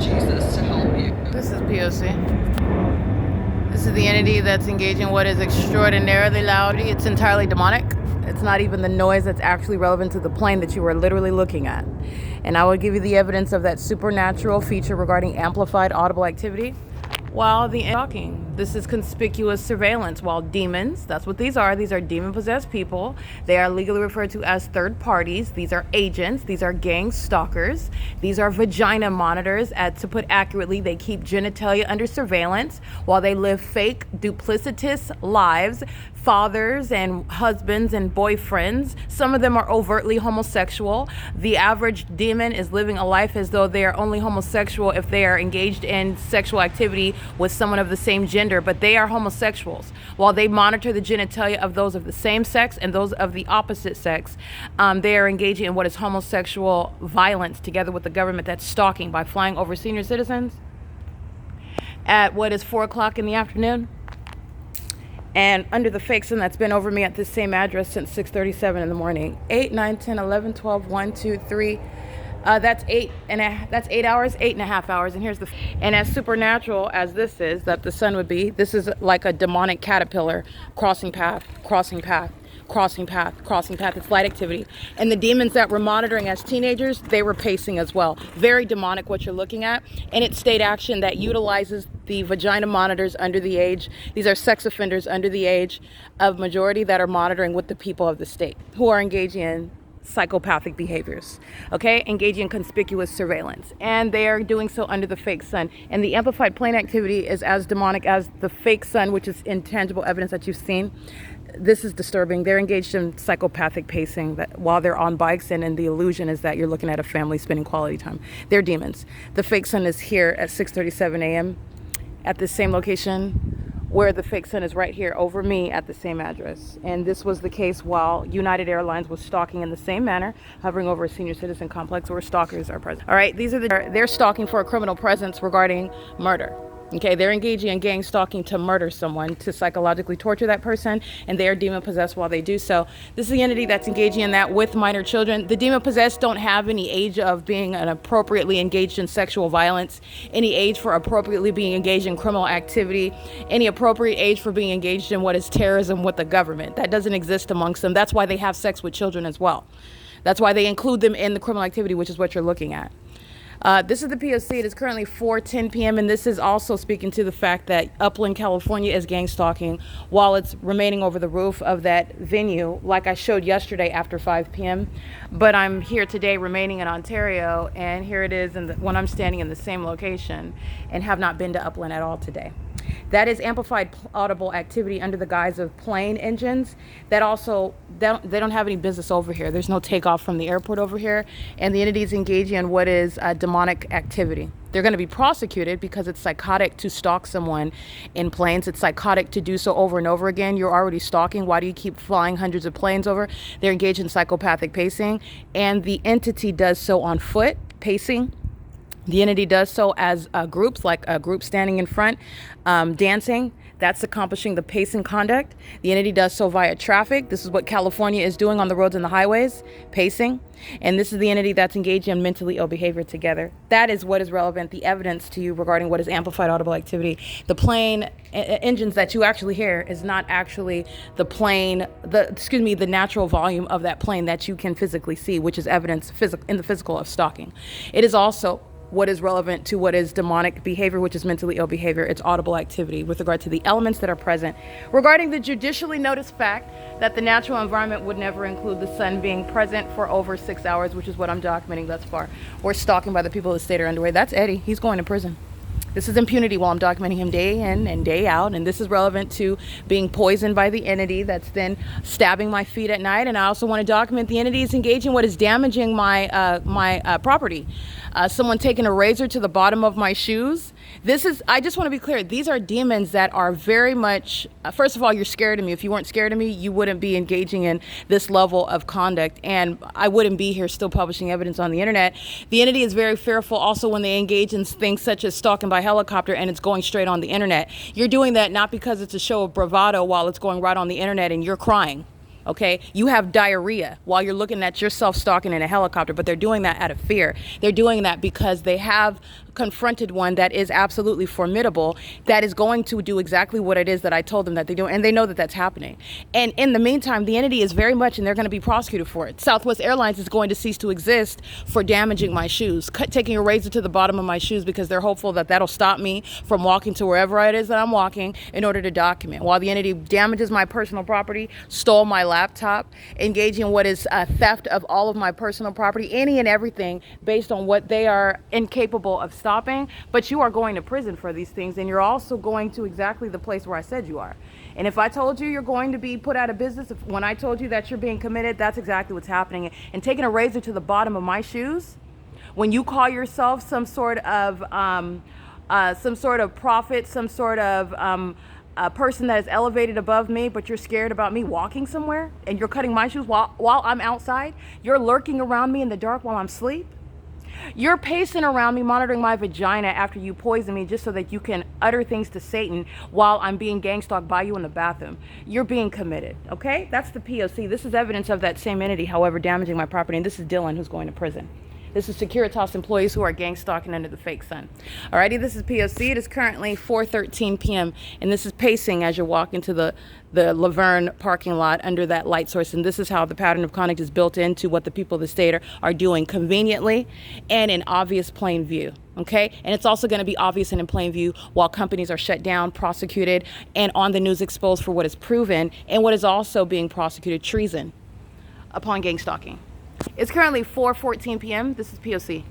Jesus to help you. This is P.O.C. This is the entity that's engaging what is extraordinarily loud. It's entirely demonic. It's not even the noise that's actually relevant to the plane that you are literally looking at. And I will give you the evidence of that supernatural feature regarding amplified audible activity while the talking. This is conspicuous surveillance while demons, that's what these are demon-possessed people. They are legally referred to as third parties. These are agents. These are gang stalkers. These are vagina monitors. To put accurately, they keep genitalia under surveillance while they live fake, duplicitous lives. Fathers and husbands and boyfriends. Some of them are overtly homosexual. The average demon is living a life as though they are only homosexual if they are engaged in sexual activity with someone of the same gender, but they are homosexuals. While they monitor the genitalia of those of the same sex and those of the opposite sex, they are engaging in what is homosexual violence together with the government that's stalking by flying over senior citizens at what is 4 o'clock in the afternoon. And under the fake sun that's been over me at this same address since 6:37 in the morning. 8, 9, 10, 11, 12, 1, 2, 3. That's 8 hours, 8.5 hours. And and as supernatural as this is, that the sun would be, this is like a demonic caterpillar crossing path, crossing path, crossing path, crossing path. It's light activity. And the demons that we're monitoring as teenagers, they were pacing as well. Very demonic what you're looking at. And it's state action that utilizes the vagina monitors under the age. These are sex offenders under the age of majority that are monitoring with the people of the state who are engaging in psychopathic behaviors, okay, engaging in conspicuous surveillance, and they are doing so under the fake sun. And the amplified plane activity is as demonic as the fake sun, which is intangible evidence that you've seen. This is disturbing. They're engaged in psychopathic pacing that while they're on bikes, and the illusion is that you're looking at a family spending quality time. They're demons. The fake sun is here at 6:37 a.m. at the same location where the fake sun is right here over me at the same address. And this was the case while United Airlines was stalking in the same manner, hovering over a senior citizen complex where stalkers are present. All right, they're stalking for a criminal presence regarding murder. Okay, they're engaging in gang stalking to murder someone, to psychologically torture that person, and they are demon-possessed while they do so. This is the entity that's engaging in that with minor children. The demon-possessed don't have any age of being appropriately engaged in sexual violence, any age for appropriately being engaged in criminal activity, any appropriate age for being engaged in what is terrorism with the government. That doesn't exist amongst them. That's why they have sex with children as well. That's why they include them in the criminal activity, which is what you're looking at. This is the P.O.C. It is currently 4:10 p.m. and this is also speaking to the fact that Upland, California is gang stalking while it's remaining over the roof of that venue, like I showed yesterday after 5 p.m. But I'm here today remaining in Ontario, and here it is when I'm standing in the same location and have not been to Upland at all today. That is amplified audible activity under the guise of plane engines that also, they don't have any business over here. There's no takeoff from the airport over here, and the entity is engaging in what is demonic activity. They're going to be prosecuted because it's psychotic to stalk someone in planes. It's psychotic to do so over and over again. You're already stalking. Why do you keep flying hundreds of planes over? They're engaged in psychopathic pacing, and the entity does so on foot, pacing. The entity does so as groups, like a group standing in front, dancing. That's accomplishing the pacing conduct. The entity does so via traffic. This is what California is doing on the roads and the highways, pacing. And this is the entity that's engaged in mentally ill behavior together. That is what is relevant, the evidence to you regarding what is amplified audible activity. The plane engines that you actually hear is not actually the plane, the natural volume of that plane that you can physically see, which is evidence in the physical of stalking. It is also what is relevant to what is demonic behavior, which is mentally ill behavior. It's audible activity with regard to the elements that are present. Regarding the judicially noticed fact that the natural environment would never include the sun being present for over 6 hours, which is what I'm documenting thus far. We're stalking by the people of the state are underway. That's Eddie. He's going to prison. This is impunity while I'm documenting him day in and day out, and this is relevant to being poisoned by the entity that's then stabbing my feet at night. And I also want to document the entity is engaging what is damaging my property. Someone taking a razor to the bottom of my shoes. I just want to be clear, these are demons that are very much, first of all, you're scared of me. If you weren't scared of me, you wouldn't be engaging in this level of conduct, and I wouldn't be here still publishing evidence on the internet. The entity is very fearful also when they engage in things such as stalking by helicopter, and it's going straight on the internet. You're doing that not because it's a show of bravado while it's going right on the internet and you're crying. Okay, you have diarrhea while you're looking at yourself stalking in a helicopter, but they're doing that out of fear. They're doing that because they have confronted one that is absolutely formidable, that is going to do exactly what it is that I told them that they do, and they know that that's happening. And in the meantime, the entity is very much, and they're going to be prosecuted for it. Southwest Airlines is going to cease to exist for damaging my shoes, taking a razor to the bottom of my shoes, because they're hopeful that that'll stop me from walking to wherever it is that I'm walking in order to document. While the entity damages my personal property, stole my laptop, engaging what is theft of all of my personal property, any and everything based on what they are incapable of stopping. But you are going to prison for these things, and you're also going to exactly the place where I said you are. And if I told you you're going to be put out of business, when I told you that you're being committed, that's exactly what's happening. And taking a razor to the bottom of my shoes, when you call yourself some sort of prophet, some sort of a person that is elevated above me, but you're scared about me walking somewhere, and you're cutting my shoes while I'm outside, you're lurking around me in the dark while I'm asleep. You're pacing around me, monitoring my vagina after you poison me just so that you can utter things to Satan while I'm being gang stalked by you in the bathroom. You're being committed, okay? That's the P.O.C. This is evidence of that same entity, however, damaging my property, and this is Dillon, who's going to prison. This is Securitas employees who are gang stalking under the fake sun. Alrighty, this is P.O.C. It is currently 4:13 p.m. and this is pacing as you're walking to the Laverne parking lot under that light source. And this is how the pattern of conduct is built into what the people of the state are doing conveniently and in obvious plain view. Okay, and it's also going to be obvious and in plain view while companies are shut down, prosecuted, and on the news exposed for what is proven and what is also being prosecuted, treason upon gang stalking. It's currently 4:14 p.m. This is P.O.C.